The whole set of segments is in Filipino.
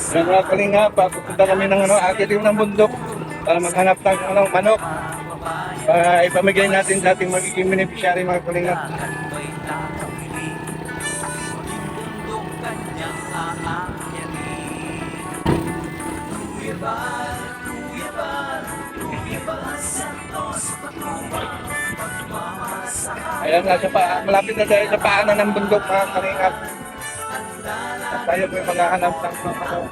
Yan mga kalinga, papunta kami ng akit yung ng bundok para maghanap ng manok. Para ipamigay natin sa ating magiging beneficiary mga kalinga. Ayan nga, malapit na tayo sa paanan ng bundok mga kalinga. At tayo po yung maghahanap ng mga manok.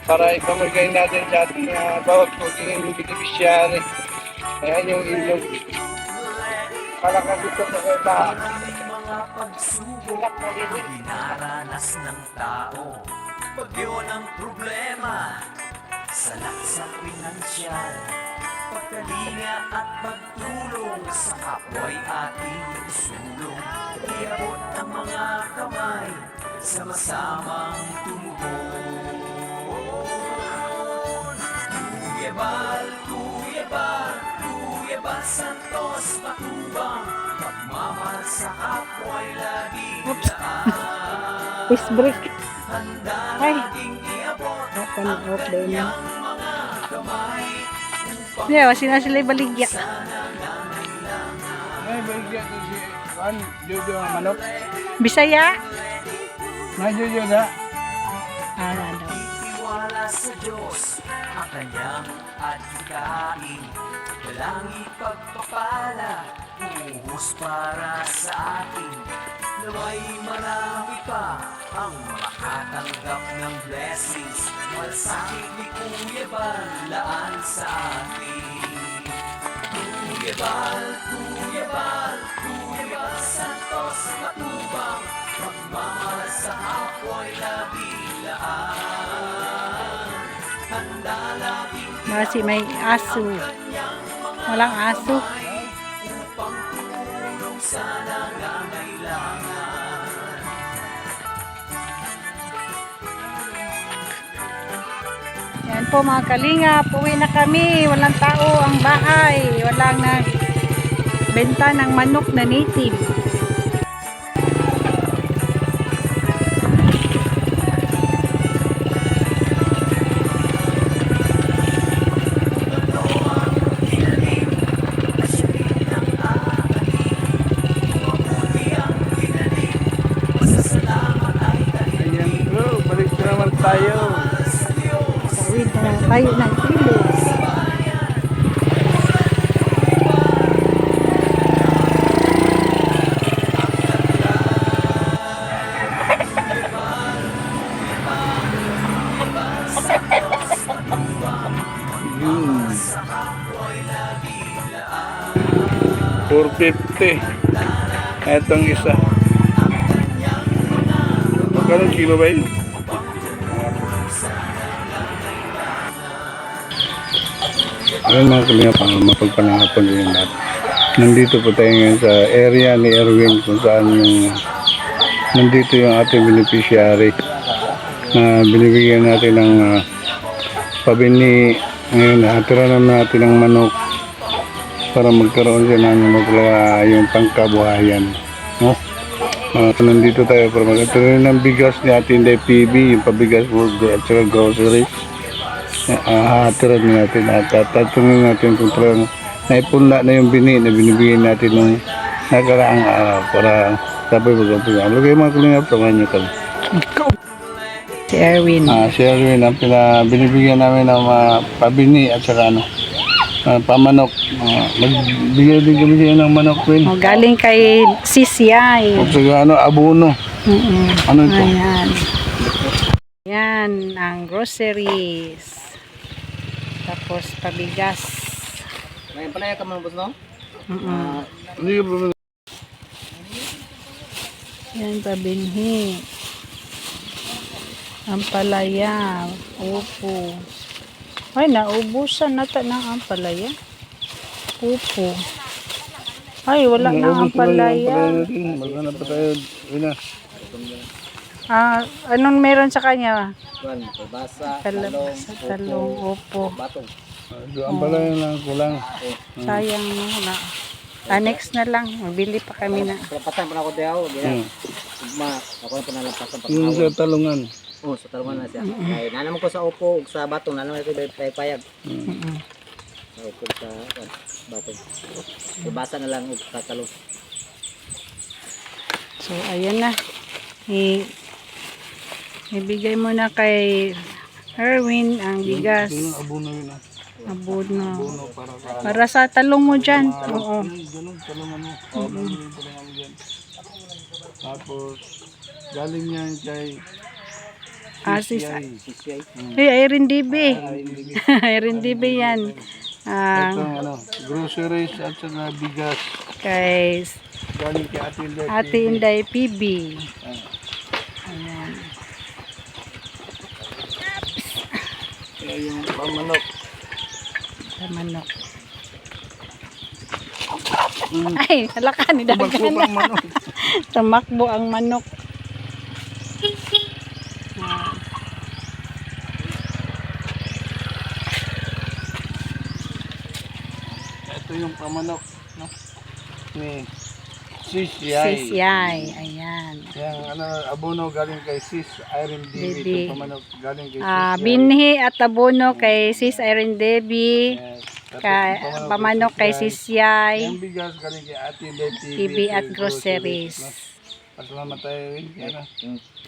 Para ipamigay natin sa ating bawat magiging beneficiary. Ayan yung ilog. Palakad dito sa kita. Mga pagsubok ang dinaranas ng tao. Bagyo ng problema sa laksang pinansyal. Pagkalinga at pagtulong sa kapwa'y ating sulong. Iabot ang mga kamay, sama-samang tumugon. Kuya Bal, Kuya Bal, Kuya Bal Santos Matubang, pagmamahal sa kapwa'y laging daan. Fish break. Handa Ay. nating iabot Open ang up din. kanyang mga kamay. Yeah, sila sila baligya. Ay, baligya ito si Juan, Jojo ang manok. Bisaya? Na Jojo na. Daw. Iwala sa Diyos ang kanyang adhikain. Walang ipagpapala, buhos para sa atin. Naway marami pa ang makatanggap ng blessings. Malasakit ni Kuya Bal, laan sa atin. Kuya Bal, Kuya Bal, Kuya Bal Santos Matubang, magmamahal sa kapwa'y labilaan. Handa laging Masi may aso. Walang aso. upang tumulong sa nangangailangan. Yan po mga kalingap, uwi na kami. Walang tao ang bahay. Walang benta ng manok na native. Ayan bro, balik na naman tayo. Tawid na tayo ng kilos. Yun. 450. Etong isa. Magkano kilo ba yun? Ayun mga kalingap, mapagpalang hapon din natin. Nandito po tayo ngayon sa area ni Erwin kung saan yung nandito yung ating beneficiary na binibigyan natin ng pabini. Ngayon, natira na natin ng manok para magkaroon siya ng yung pangkabuhayan. No? Nandito tayo para magkatuloy ng bigas ni ating PB, yung pabigas food at saka groceries. Hatiran natin at tatanungin natin kung talagang naipunla na yung bini na binibigyan natin ng nakaraang araw para sabay magkapuyan. Lagay mga kalingap, samahan nyo kami. Si Erwin. Si Erwin ang binibigyan namin ng pabini at saka pamanok. Magbigay din kami siya ng manok rin. O, galing kay Sisiyay. At saka abono. Ano ito? Ayan. Yan ang groceries. Tapos pabigas. May panaya ka man boss no? Hindi ka Yan pabinhi. Ampalaya. Upo. Ay, naubusan nata ng ampalaya. Upo. Ay, wala na ampalaya. Maghanap pa tayo. Ina. Anong meron sa kanya? Juan, pabasa, Kalabasa, talong, upo. batong. Doon pala yun lang kulang. Sayang no na. Next na lang. Magbili pa kami na. Palapasan pa na ako daw. Ganyan. Sigma. Ako na panalampasan pa Yung sa talungan. Oo, sa talungan na siya. Ay, nanaman ko sa upo, ug sa batong. Nanaman ko payag. Mm-mm. Sa upo, sa batong. Ibasa na lang ug sa talong. So, ayan na. Ibigay mo na kay Erwin ang bigas. Yung abono yun ah. Abono. Abono para sa... Para sa talong mo dyan. Oo. Ganun, talungan mo. Ganun, talungan mo dyan. Tapos, galing yan kay Sis. Sisiyay. Irene DB. Irene DB yan. Ito, groceries at saka bigas. Kay Galing kay Ate Inday. Ate Inday PB. Ayan. Kaya yung pamanok. Sa manok. Ay, halaka ni Tumakbo Dagan. pang manok. Tumakbo ang manok. Ito yung pamanok. No? Ni Sisyay. Sisyay. Ayan. Yung abono galing kay Sis Irene Devi. Devi. Itong pamanok galing kay Sisyay. Binhi at abono kay Sis Irene Debbie. Yes. Tapos Kay, yung pamanok kay Sisyay. Yung bigas galing kay Ate Inday PB at groceries. Pasalamat tayo rin.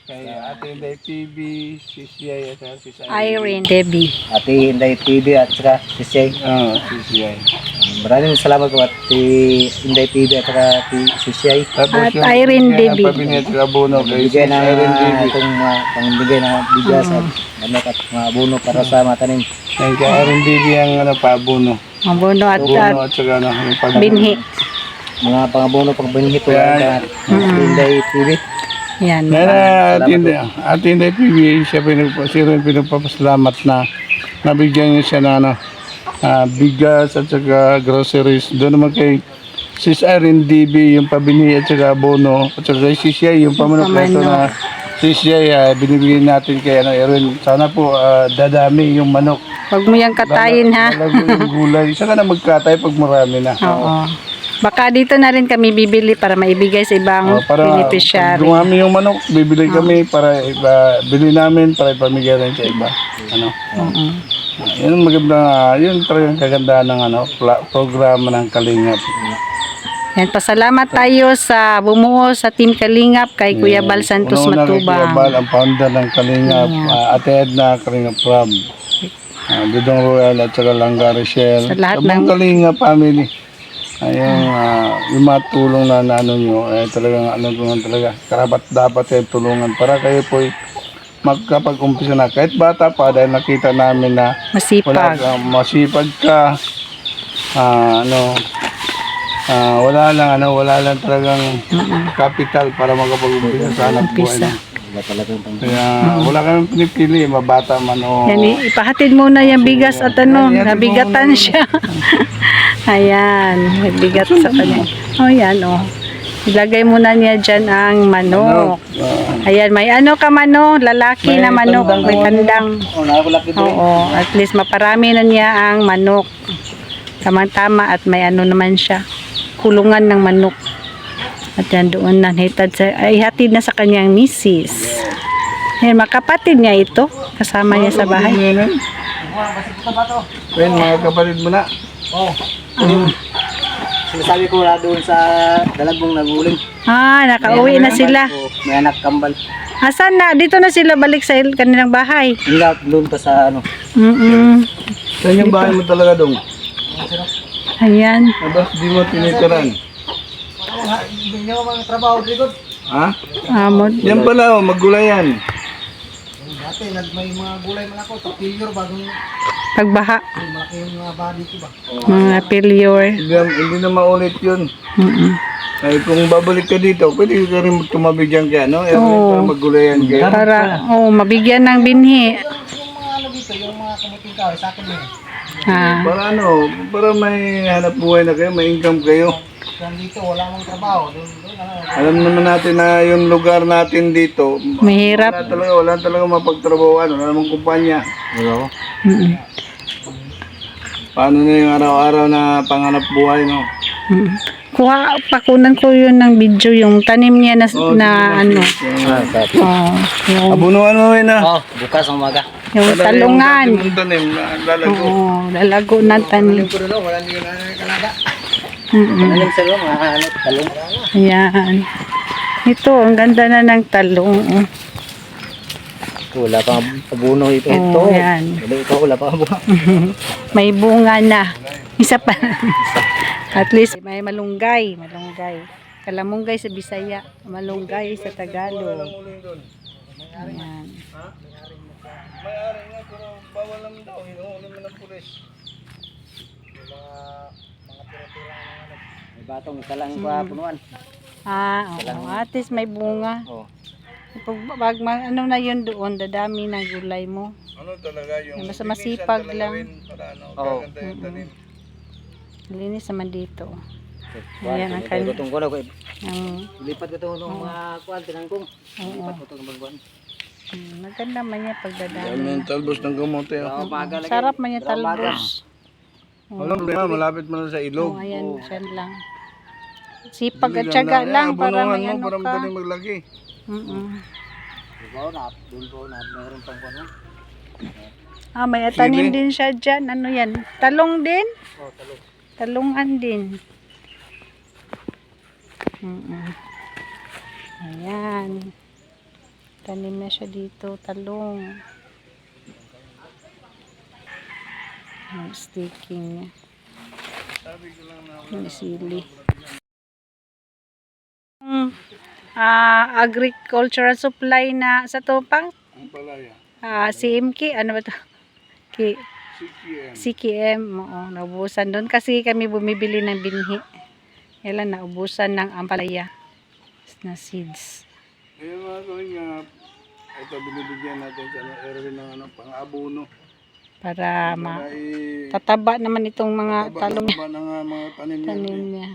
Kay Ate Inday PB, Sisyay at saka Sis Irene Debbie. Ate Inday TV at saka Sisiyay. Sisyay. Maraming salamat po Ate Inday TV at saka Ate Sisiyay. Tapos At yung Irene bigyan ng Devi. Pabinet at abono kay Sis Bigay na Irene Devi. itong pangbigay ng bigas at manok at mga abono para sa mga tanim. Yan kay Irene Devi ang pabono. Abono at Abono at saka yung binhi. Mga pangabono pang binhito at Inday TV. Yan. Ate Inday PB, siya rin pinagpapasalamat na nabigyan niya siya na bigas at saka groceries. Doon naman kay Sis Irene DB yung pabini at saka abono at saka kay Sisyay yung pamanok na ito na Sisyay binibigyan natin kay Erin. Sana po dadami yung manok. Huwag mo yung katayin ha. Lalago yung gulay. Saka na magkatay pag marami na. Oo. Baka dito na rin kami bibili para maibigay sa ibang Para beneficiary. pag dumami yung manok, bibili kami para bili namin para ipamigay rin sa iba. Ano? Yun ang maganda, yun talagang kagandahan ng programa ng Kalingap. Yan, pasalamat tayo sa bumuo sa Team Kalingap kay Kuya Bal Santos Una-una kay Kuya Matubang. Bal, ang founder ng Kalingap, Ate Edna Kalingap Rob, Dudong Royal at saka Langga Rochelle. Sa lahat buong Kalingap family. Ayun, yung mga tulong na ano nyo, talagang talaga, karapat dapat kayo tulungan para kayo po magkapag-umpisa na. Kahit bata pa, dahil nakita namin na Masipag. masipag ka, wala lang talagang capital para makapag-umpisa sa anak buhay. Umpisa. Kaya wala kami pinipili, mabata man o... Yan, ipahatid muna yung bigas at nabigatan siya. Ayan, may bigat sa kanya. Oh, yan, oh. Ilagay muna niya dyan ang manok. Ayan, may ka lalaki na manok, may kandang. Oo, at least maparami na niya ang manok. Tamang-tama at may naman siya. Kulungan ng manok. At yan doon na ihatid na sa kanyang misis. Ayan, makapatid niya ito. Kasama niya sa bahay. Well, mga kapatid mo na. Sinasabi ko na doon sa dalagong naguling. Nakauwi na sila. May anak kambal. Asan na? Dito na sila balik sa kanilang bahay. Doon pa sa Saan yung bahay mo talaga dong? Ayan. Tapos di mo tinitiran. Hindi nyo mga trabaho dito. Ha? Amod. Yan pala, maggulayan. Dati may mga gulay man ako. Sa failure bagong Pagbaha. malaki yung mga baha dito ba. Mga failure. Hindi na maulit yun. Ay, kung babalik ka dito, pwede ka rin tumabi dyan kaya, no? Para maggulayan kayo. Para, mabigyan ng binhi. Yung mga dito, yung mga kamuting kahoy sa akin yun. Para para may hanap buhay na kayo, may income kayo. Yan dito, wala mong trabaho. Doon, Alam naman natin na yung lugar natin dito, Mahirap. wala talaga mapagtrabahoan, wala namang kumpanya. Mm-mm. Paano na yung araw-araw na panganap buhay, no? Pakunan ko yun ng video, yung tanim niya na, ano. Oh, yung, Abunuan mo yun, Oh, bukas ang umaga. yung talungan. Yung tanim na lalago. Oo, lalago na tanim. Ko doon, wala nyo na kalaga. Mm-mm. Alam sa mga hanap talong. Ayan. Ito, ang ganda na ng talong. Wala pang abuno ito. Oh, yan. Ito, wala pang abuno. May bunga na. Isa pa. At least may malunggay. Malunggay. Kalamunggay sa Bisaya. Malunggay sa Tagalog. Ayan. May-ari nga, pero bawal naman daw. Hinuhuli mo ng pulis. May batong isa lang pa punuan. Oo. At least may bunga. Oh. Pag ano na yun doon, dadami ng gulay mo. Ano talaga yung... Basta masipag linisan lang. talaga para ano, Oo. gaganda yung tanim. Linis naman dito. Ayan ang kan. Gutong ko na ko. Ang, Lipat ko to ng mga kuan tinangkong. oo. Lipat ko to ng bagwan. Maganda man niya Dami pagdadami. yung talbos ng kamote. Oh. Umaga lagi. Sarap man niya talbos. Walang problema, malapit mo na sa Oh, ilog. ayan, dyan lang. Sipag at tiyaga lang para may ano para ka. madaling maglagi. Dibaw na doon ko na meron pang kuan. May tanim din siya dyan. Ano yan? Talong din? Oh, talong. Talungan din. Ayan. Tanim na siya dito. Talong. Ang sticking niya. Yung sili. Agricultural supply na sa Tupang. Ang palaya. CMK. Ano ba ito? CQM. CKM, oo, naubusan doon kasi kami bumibili ng binhi. Kailan naubusan ng ampalaya na seeds. Ayun mga kawin nga, ito binibigyan natin sa Erwin ng ano, pang-abono. Para Para tataba naman itong mga talong taba ng mga tanim niya. tanim niya.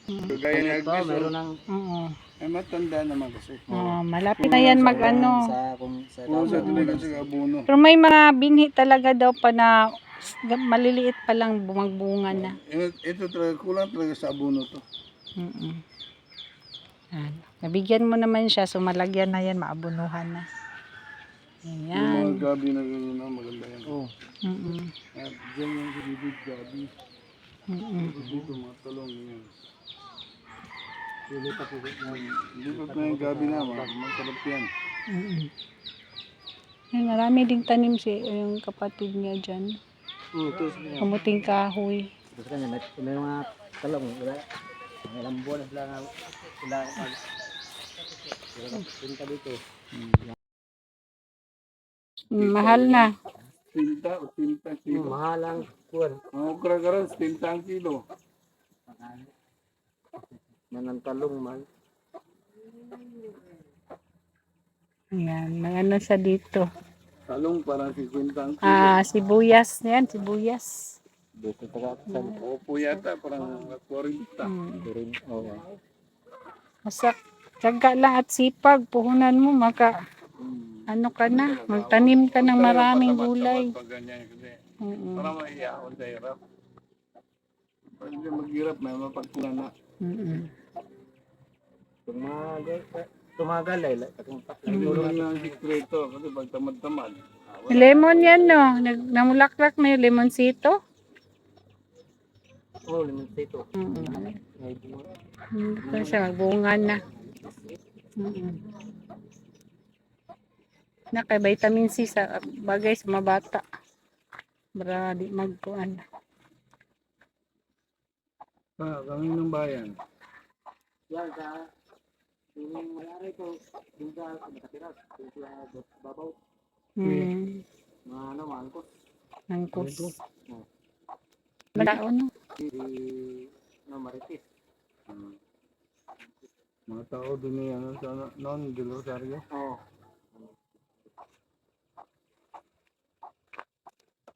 Gaya ni Ito, Agnes, meron ng Oo. ay matanda naman kasi. Malapit na yan mag-ano. sa kung sa Oo, sa talaga sa abono. Pero may mga binhi talaga daw pa na maliliit pa lang bumagbunga na. Ito talaga, kulang talaga sa abono to. Nabigyan mo naman siya, so malagyan na yan, maabunuhan na. Yung Ayan. mga gabi na ganyan, maganda yan. oh. At dyan yung bibig gabi. Dito mga talong yan. Dilipat na yung gabi na, masarap yan. Yan, marami ding tanim si yung kapatid niya dyan. Ito Kamuting kahoy. Gusto kanya may mga talong wala. May lambuan sila na sila pinta dito. Mahal na. Tinta o tinta kilo. Mahalang kuan. Ang okra karas, tinta ang kilo. Manang talong man. Ayan, may ano siya dito. Talong parang 50 ang kilo. Sibuyas. Yan, sibuyas. Dito taga sa Opo yata, parang 40. rin. Oh. Basta, tiyaga lang at sipag. Puhunan mo, ano ka na, magtanim ka ng maraming gulay. Pag ganyan kasi, para maiyaon sa hirap. Pag hindi maghirap, may mapagkulan na. Tumagal ay Siguro na ang sikreto, kasi pag tamad-tamad. Lemon yan, no? Namulaklak na yung lemonsito. oh, limit dito. Ito siya, magbunga na. Kay vitamin C sa bagay sa mga bata. Para di magkuhan. Kami ng bayan. Yan sa yung mayari ko dun sa nakatira dun sa babaw mga ano mangkos Nangkos. Madaon, no? di maritis Mga tao doon yung ano, sa noon, Del Rosario. oh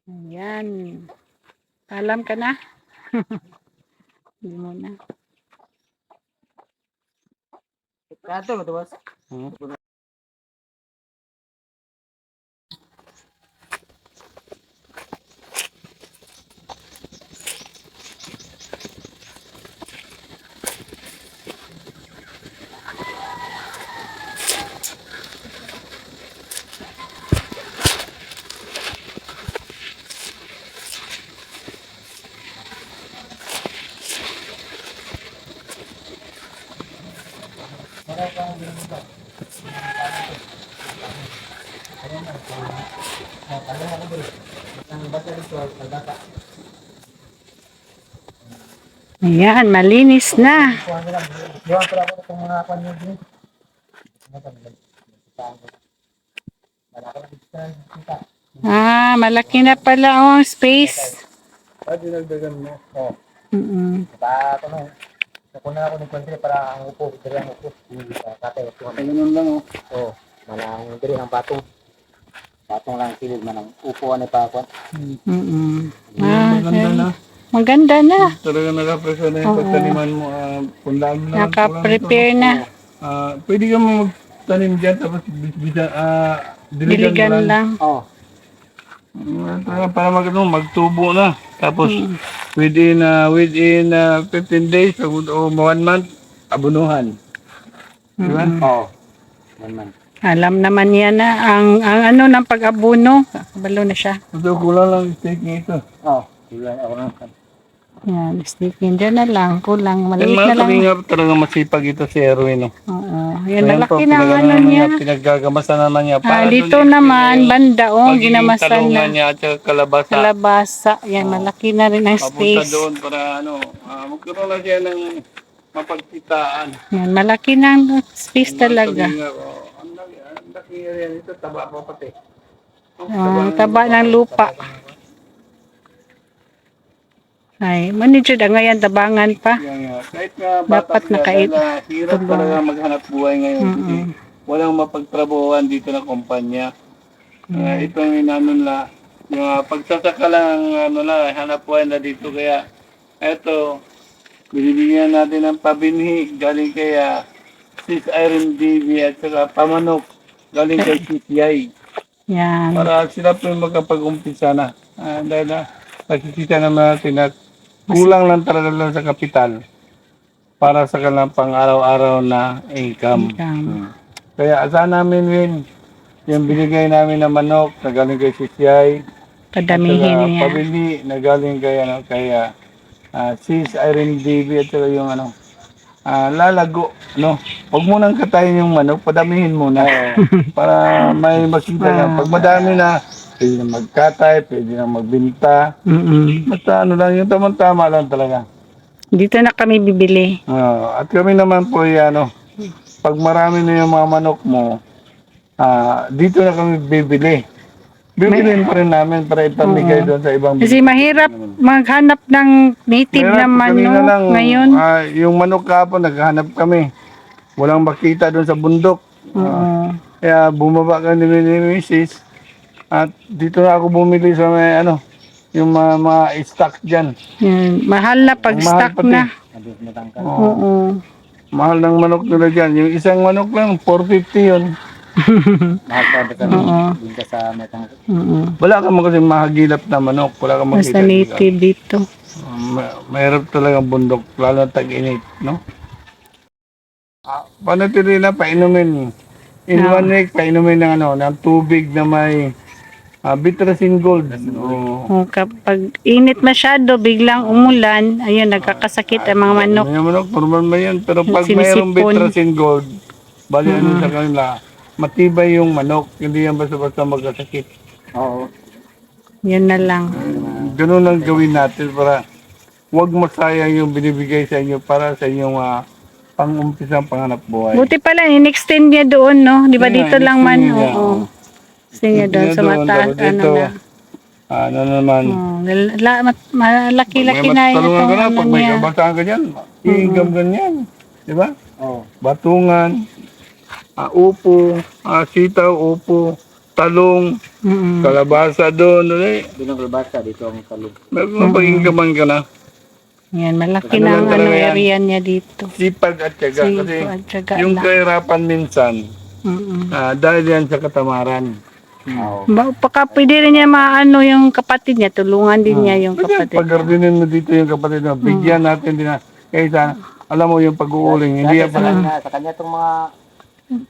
Ayan. Alam ka na? Hindi mo na. kato mo tuwas Ayan, malinis na. Diwan pala ako itong mga kwan nyo din. Ah, malaki na pala ang space. Dinagdagan mo. Oo. Mm-mm. Baka ako na. Nakuna ako ng country para ang upo. Diri ang upo. Tatay. Ganun lang oh. Oo. Malang diri ang patong. Patong lang silid man ang upuan ni Pakwan. Mm-mm. Ah, Maganda na. maganda na. Talaga nakapresa na yung pagtaniman mo. Pundaan mo na. Naka-prepare na. Pwede ka mo magtanim dyan tapos Diligan lang. Oo. Para magtubo na. Tapos within 15 days o 1 month, abunuhan. Di ba? Oo. Man. Alam naman niya na ang ano ng pag-abuno. Kabalo na siya. Ito, kulang lang yung steak nito. Oo. Sila ako na. Yan, sticking dyan na lang. Kulang, Yan maliit mga na lang. kalingap, talaga masipag ito si Erwin. No? Oo. Yan, Ayan malaki po, na ang ano niya. Pinaggagamasan naman niya. Dito naman, banda, ginamasan talungan na. niya at saka kalabasa. Kalabasa. Yan, malaki na rin ang Papunta space. doon para magkaroon na siya ng mapagkitaan. Yan, malaki na ang space talaga. Ang laki yan. Ito, taba pa pati. Taba ng lupa. Ay, manidyo da ngayon, tabangan pa. Kahit nga bata Dapat sila, nakait- dahil hirap talaga maghanap buhay ngayon. Kasi walang mapagtrabahuan dito na kumpanya. Itong inanon la, yung pagsasaka lang hanap buhay na dito. Kaya eto, binibigyan natin ng pabinhi galing kay Sis Irene DV at saka pamanok galing kay Sis Yay. Yan. Para sila po yung magkapag-umpisa na. Dahil nakikita naman natin at kulang lang talaga lang sa kapital para sa kanilang pang-araw-araw na income. Kaya asahan namin Win, yung binigay namin na manok na galing kay Sisyay, Padamihin niya. pabili na galing kay, Sis Irene DB at saka yung lalago. Huwag mo nang katayin yung manok, padamihin muna. Para may makita na. Pag madami na, pwede na magkatay, pwede na magbinta. Basta lang, yung tamang-tama lang talaga. Dito na kami bibili. At kami naman po pag marami na yung mga manok mo, dito na kami bibili. Bibilin pa rin namin para ipamigay doon sa ibang Kasi mahirap maghanap ng native na kanina manok lang, ngayon. yung manok kapon, naghahanap kami. Walang makita doon sa bundok. Kaya bumaba kami ni Mrs. At dito na ako bumili sa may yung mga stock dyan. Yan. Mahal na pag Mahal stock pati. na. Oo. Mahal ng manok nila dyan. Yung isang manok lang, 450 yun. Mahal pa ba kami? Binta sa metang. Wala ka mo kasi mahagilap na manok. Wala ka Basta makita. native dito. Mahirap talagang bundok, lalo na tag-init, no? Panatili na, painumin. In 1 week, painumin ng tubig na may Bitrasin Gold. Kapag init masyado, biglang umulan, ayun, nagkakasakit ang mga manok. Yung manok, normal ba yan? Pero pag mayroong Sinisipon. Bitrasin Gold, bali sa kanila, matibay yung manok, hindi yan basta-basta magkasakit. Oo. Yan na lang. Ganun lang gawin natin para huwag masayang yung binibigay sa inyo para sa inyong pang-umpisang panganap buhay. Buti pala, in-extend niya doon, no? Di ba Kaya, dito lang man? in-extend niya, Oo. Extend niya doon sa mataas. Tapos dito, naman, Malaki-laki na may yung matulungan ka na, ano pag may niya. kabataan ka dyan, iingam ganyan. Di ba? Oo. Batungan, upo, sitaw, upo, talong, kalabasa doon. Doon ang labasa dito ang talong. Mapag-inggaman ka na. Yan, malaki Ano na lang ang talaga yan? area niya dito. Sipag at tiyaga. Sipag Kasi at tiyaga yung lang. kahirapan minsan, dahil yan sa katamaran. Oo. Baka pwede rin niya maano yung kapatid niya, tulungan din niya yung Kasi kapatid. pag-gardinin mo dito yung kapatid mo, bigyan natin din na, kaysa, alam mo yung pag-uuling, hindi yan pala. Sa kanya itong mga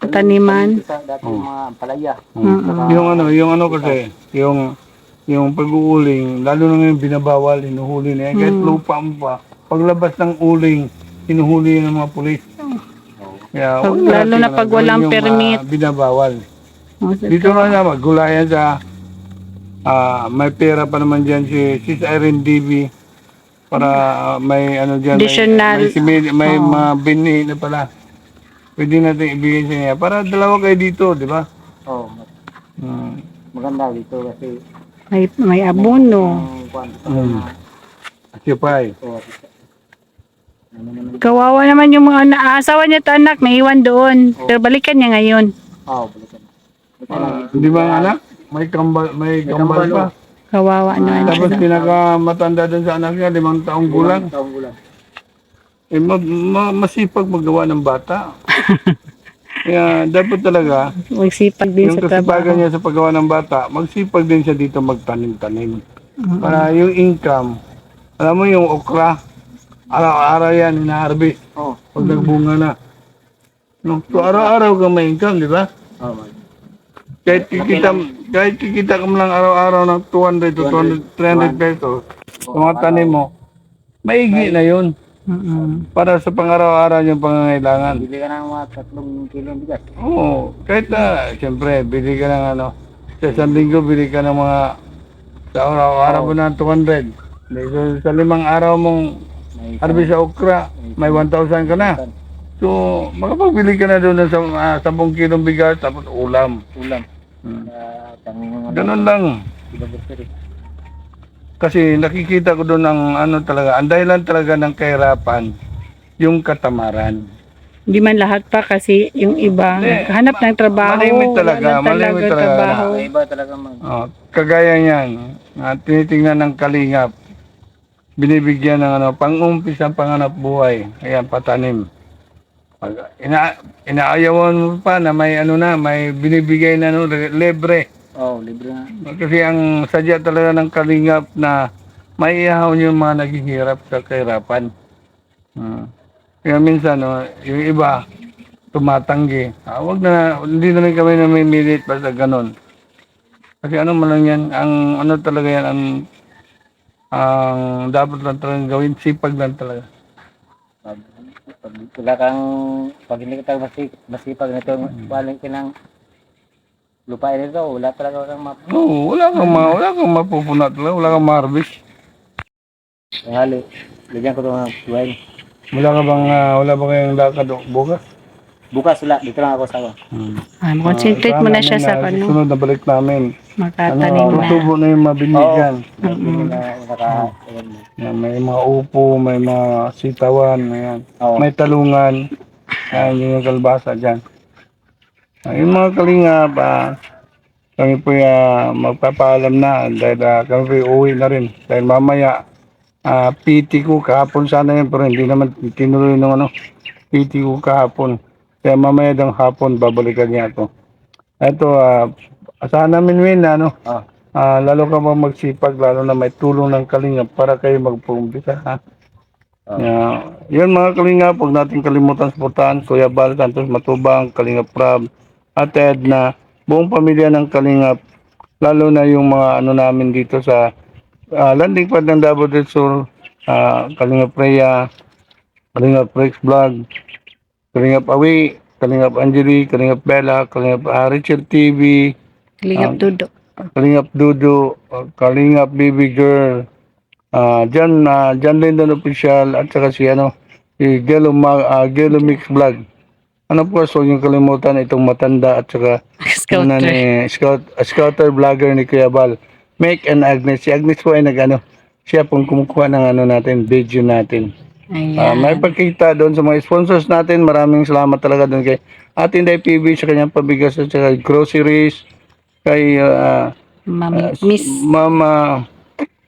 Taniman. dati yung mga palaya. Yung kasi, yung pag-uuling, lalo na yung binabawal, hinuhuli na yan. Kahit lupa mo pa, paglabas ng uling, hinuhuli ng mga pulis. Kaya, Pag- huwag na lalo natin na pag gawin walang yung, permit. binabawal. Oh, Dito nga naman, gulayan sa may pera pa naman dyan si Irene DB para may ano dyan, Additional. may Oo. mga binhi na pala. Pwede natin ibigay sa niya. Para dalawa kayo dito, di ba? Oo, Hmm. maganda dito kasi May abono. ang kwan, Sipay. ano naman, Kawawa naman yung mga asawa niya to anak, naiwan doon. Pero balikan niya ngayon. balikan. Hindi ba ang anak? May kambal pa. Kawawa naman Tapos siya. pinakamatanda doon sa anak niya, 5 taong gulang. Taong gulang. Masipag magawa ng bata. Kaya dapat talaga, Magsipag din yung sa kasipagan trabaho. niya sa paggawa ng bata, magsipag din siya dito magtanim-tanim. Para yung income, alam mo yung okra, araw-araw yan, ina-harvest. Oo. Pag nagbunga na. No? So araw-araw kang may income, di ba? Oo, Kahit kikita ka mo lang araw-araw ng 200 to 300 pesos, sa mga tanim mo, maigi na yun. Para sa pang-araw-araw yung pangangailangan. Bili ka ng mga 3 kilo bigas. Oo, kahit siyempre, bili ka ng sa isang linggo, bili ka ng mga, sa araw-araw mo na 200. So, sa 5 araw mong May harvest sa okra, may 1,000 ka na. So, makapagbili ka na doon ng 10 kilong bigas, tapos ulam. ulam. Hmm. Pang mga Ganun lang. kilometers. Kasi nakikita ko doon ang talaga, ang dahilan talaga ng kahirapan, yung katamaran. Hindi man lahat pa kasi yung iba, Hindi, hanap ng trabaho. malimit talaga, wala malimit talaga. trabaho. May iba talaga Kagaya niyan, tinitingnan ng kalingap, binibigyan ng pang-umpisang panganap buhay, kaya patanim. Pag inaayawan mo pa na may may binibigay na libre. libre na. Kasi ang sadya talaga ng kalingap na maihaw yung mga naghihirap sa kahirapan. Kaya minsan, yung iba, tumatanggi. Hindi na rin kami namimilit basta ganon. Kasi ano man lang yan, ang talaga yan, ang dapat lang talagang gawin, sipag lang talaga. Pag wala kang, pag hindi ka talaga masipag nito, walang kinang lupain nito, wala talaga kang Oo, wala kang mapupunat talaga, wala kang ma-harvest. hali. Bigyan ko ito ng buhay. Wala ba kayong lakad bukas? Bukas wala, dito lang ako sa ako. Concentrate mo na siya sa Sunod na balik namin. makatanim na. Tutubo na yung mabinigyan. Hindi na May mga upo, may mga sitawan, ayan. Oo. May talungan. Ayan yung kalbasa dyan. Yung mga kalingap, kami po magpapaalam na dahil kami po uwi na rin. Dahil mamaya, PT ko kahapon sana yun, pero hindi naman tinuloy ng PT ko kahapon. Kaya mamaya ng hapon, babalikan niya ako. Ito, asahan namin win lalo ka ba magsipag, lalo na may tulong ng kalingap para kayo magpumbisa, ha? Yun mga kalingap, huwag natin kalimutan suportahan Kuya Bal Santos Matubang, Kalingap Prab, at Edna, buong pamilya ng kalingap, lalo na yung mga namin dito sa landing pad ng Davao del Sur, Kalingap Rhea, Kalingap Rex Vlog, Kalingap Awi, Kalingap Angeli, Kalingap Bella, Kalingap Richard TV, Kalingap Dudo. Kalingap Dudu, Kalingap Baby Girl, John Lindon Official, at saka si Gelo Mix Vlog. Po, so yung kalimutan itong matanda at saka Scouter vlogger ni Kuya Bal. Make and Agnes. Si Agnes po ay siya pong kumukuha ng natin, video natin. May pagkita doon sa mga sponsors natin. Maraming salamat talaga doon kay Ate Inday PB sa kanyang pabigas at saka groceries, kay Miss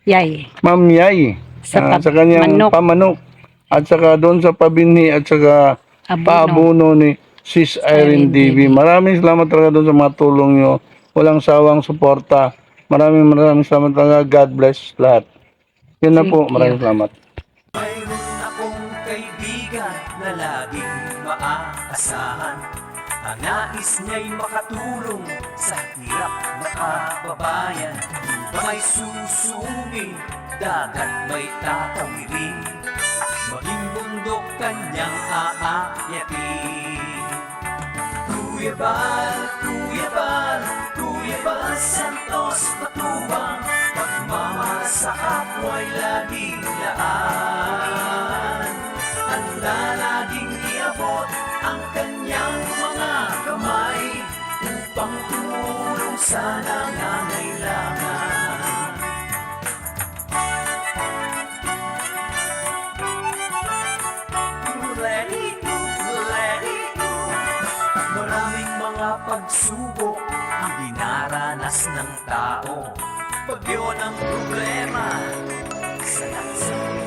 Yay. Ma'am Yay Sa sa kanyang pamanok at saka doon sa pabinhi at saka paabuno ni Sis Irene DB. Maraming salamat talaga doon sa mga tulong nyo. Walang sawang suporta. Maraming salamat talaga. God bless lahat. Yun na po. Maraming salamat. Mayroon akong kaibigan na laging maaasahan. Ang nais niya'y makatulong sa hirap na kababayan. May susungin, dagat may tatawirin. maging bundok kanyang aakyatin. Kuya Bal, Kuya Bal, Kuya Bal Santos Matubang, pagmamahal sa kapwa'y laging laan. Handa laging iabot ang kanyang mga kamay upang tumulong sa nangangailangan. Maraming mga pagsubok ang dinaranas ng tao. Bagyo ng problema sa lahat.